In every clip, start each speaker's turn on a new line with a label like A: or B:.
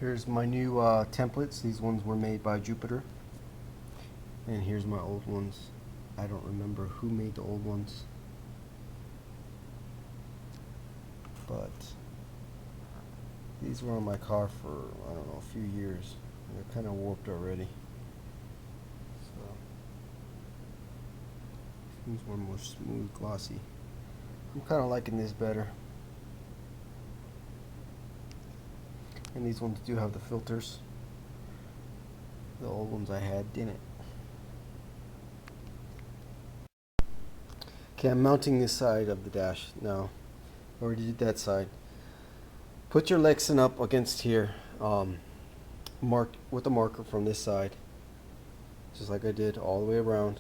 A: Here's my new templates. These ones were made by Jupiter. And here's my old ones. I don't remember who made the old ones, but these were on my car for, I don't know, a few years. They're kind of warped already. So these were more smooth, glossy. I'm kind of liking this better. And these ones do have the filters. The old ones I had didn't. Okay, I'm mounting this side of the dash now. Already did that side. Put your lexan up against here, mark with a marker from this side, just like I did all the way around.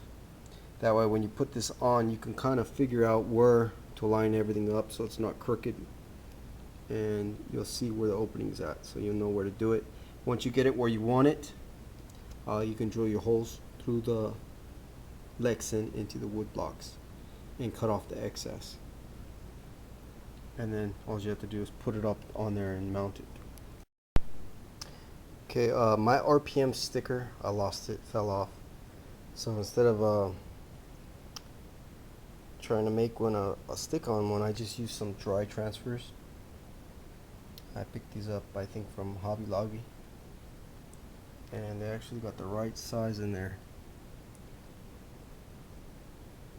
A: That way when you put this on, you can kind of figure out where to line everything up so it's not crooked, and you'll see where the opening's at, so you'll know where to do it. Once you get it where you want it, you can drill your holes through the lexan into the wood blocks and cut off the excess. And then all you have to do is put it up on there and mount it. Okay, my RPM sticker, I lost it, fell off. So instead of trying to make one a stick-on one, I just used some dry transfers. I picked these up, I think, from Hobby Lobby, and they actually got the right size in there.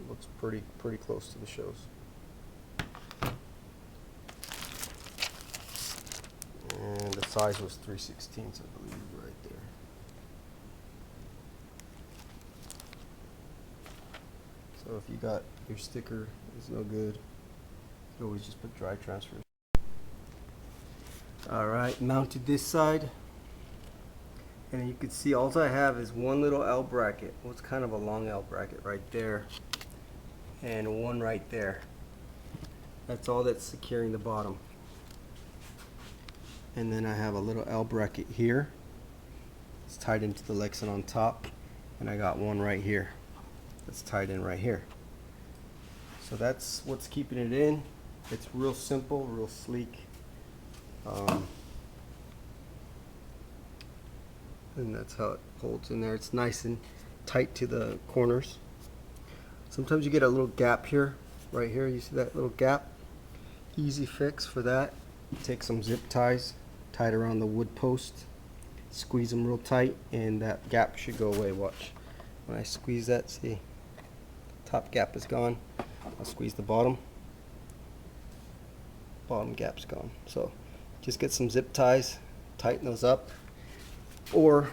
A: It looks pretty close to the shows. And the size was 3/16, I believe, right there. So if you got your sticker is no good, you always just put dry transfers. Alright, mounted this side, and you can see all I have is one little L bracket. Well, it's kind of a long L bracket right there, and one right there. That's all that's securing the bottom. And then I have a little L bracket here. It's tied into the lexan on top, and I got one right here that's tied in right here. So that's what's keeping it in. It's real simple, real sleek. And that's how it holds in there. It's nice and tight to the corners. Sometimes you get a little gap here, right here. You see that little gap? Easy fix for that. Take some zip ties, tie it around the wood post, squeeze them real tight, and that gap should go away. Watch. When I squeeze that, see, top gap is gone. I'll squeeze the bottom gap's gone. So just get some zip ties, tighten those up, or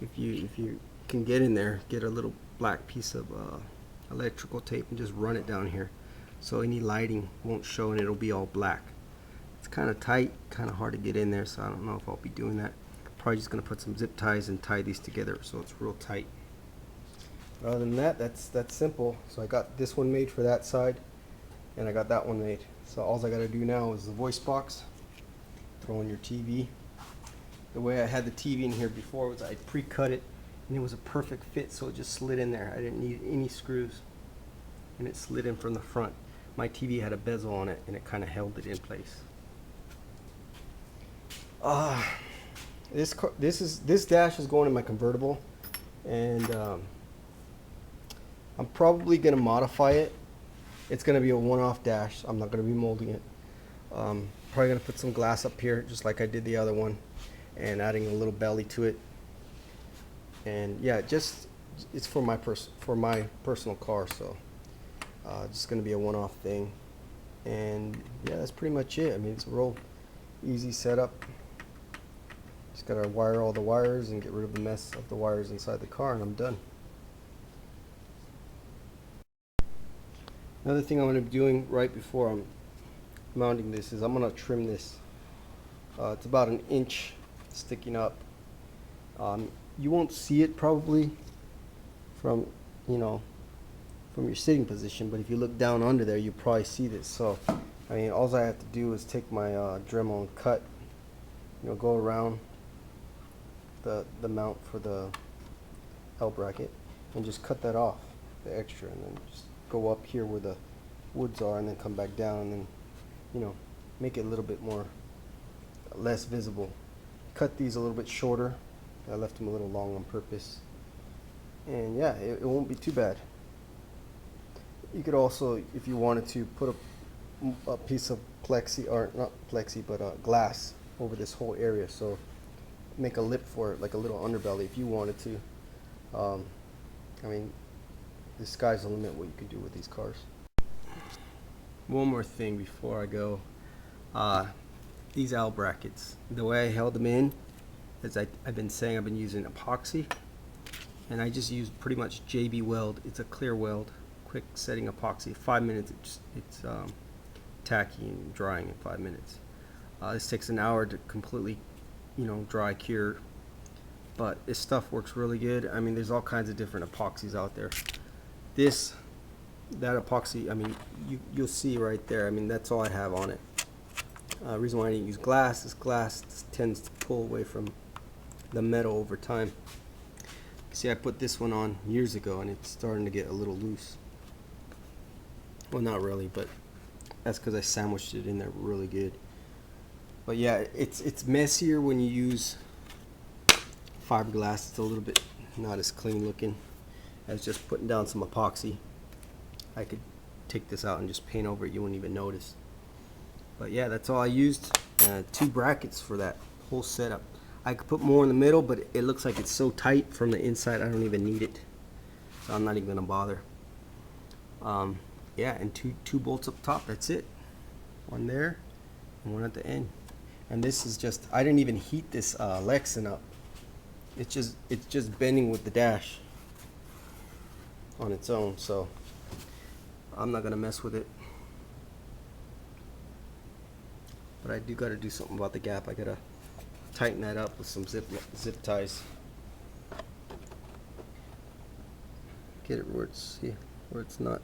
A: if you can get in there, get a little black piece of electrical tape and just run it down here so any lighting won't show and it'll be all black. It's kind of tight, kind of hard to get in there, so I don't know if I'll be doing that. Probably just going to put some zip ties and tie these together so it's real tight. But other than that, that's simple. So I got this one made for that side, and I got that one made. So all I got to do now is the voice box, throw in your TV. The way I had the TV in here before was I pre-cut it, and it was a perfect fit, so it just slid in there. I didn't need any screws, and it slid in from the front. My TV had a bezel on it, and it kind of held it in place. This dash is going in my convertible, and I'm probably going to modify it. It's going to be a one-off dash. I'm not going to be molding it. Probably going to put some glass up here, just like I did the other one, and adding a little belly to it. And yeah, it's for my personal car, so just going to be a one-off thing. And yeah, that's pretty much it. I mean, it's a real easy setup. Just got to wire all the wires and get rid of the mess of the wires inside the car, and I'm done. Another thing I'm going to be doing right before I'm mounting this is I'm going to trim this. It's about 1 inch sticking up. You won't see it probably from your sitting position, but if you look down under there, you probably see this. So I mean, all I have to do is take my Dremel and cut, go around the mount for the L bracket and just cut that off, the extra, and then just go up here where the woods are and then come back down, and then make it a little bit more less visible. Cut these a little bit shorter. I left them a little long on purpose. And yeah, it won't be too bad. You could also, if you wanted to, put a piece of plexi, or not plexi, but glass over this whole area. So make a lip for it, like a little underbelly if you wanted to. I mean, the sky's the limit what you can do with these cars. One more thing before I go. These L brackets, the way I held them in is I've been saying I've been using epoxy, and I just use pretty much JB weld. It's a clear weld, quick setting epoxy. 5 minutes, it's tacky and drying in 5 minutes. This takes an hour to completely, dry cure, but this stuff works really good. I mean, there's all kinds of different epoxies out there. That epoxy, I mean, you'll see right there. I mean, that's all I have on it. Reason why I didn't use glass is glass tends to pull away from the metal over time. See, I put this one on years ago and it's starting to get a little loose. Well, not really, but that's because I sandwiched it in there really good. But yeah, it's messier when you use fiberglass. It's a little bit not as clean looking as just putting down some epoxy. I could take this out and just paint over it, you wouldn't even notice. But yeah, that's all I used. 2 brackets for that whole setup. I could put more in the middle, but it looks like it's so tight from the inside I don't even need it, so I'm not even gonna bother. Yeah, and two bolts up top. That's it. One there and one at the end. And this is just, I didn't even heat this lexan up. It's just bending with the dash on its own, so I'm not gonna mess with it. But I do gotta do something about the gap. I gotta tighten that up with some zip ties. Get it where it's not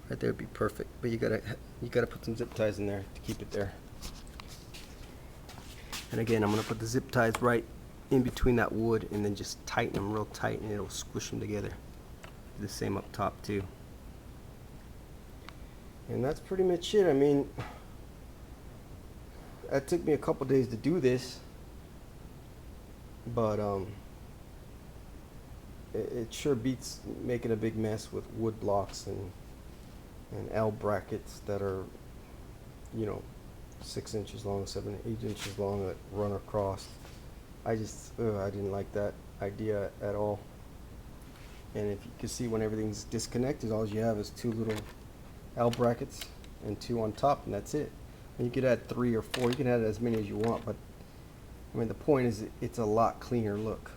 A: right there. Would be perfect. But you gotta put some zip ties in there to keep it there. And again, I'm gonna put the zip ties right in between that wood and then just tighten them real tight, and it'll squish them together. Do the same up top too. And that's pretty much it. I mean, it took me a couple days to do this, but it sure beats making a big mess with wood blocks and L brackets that are 6 inches long, 7, 8 inches long, that run across. I didn't like that idea at all. And if you can see, when everything's disconnected, all you have is 2 little L brackets and 2 on top, and that's it. And you could add 3 or 4. You can add as many as you want, but I mean, the point is it's a lot cleaner look.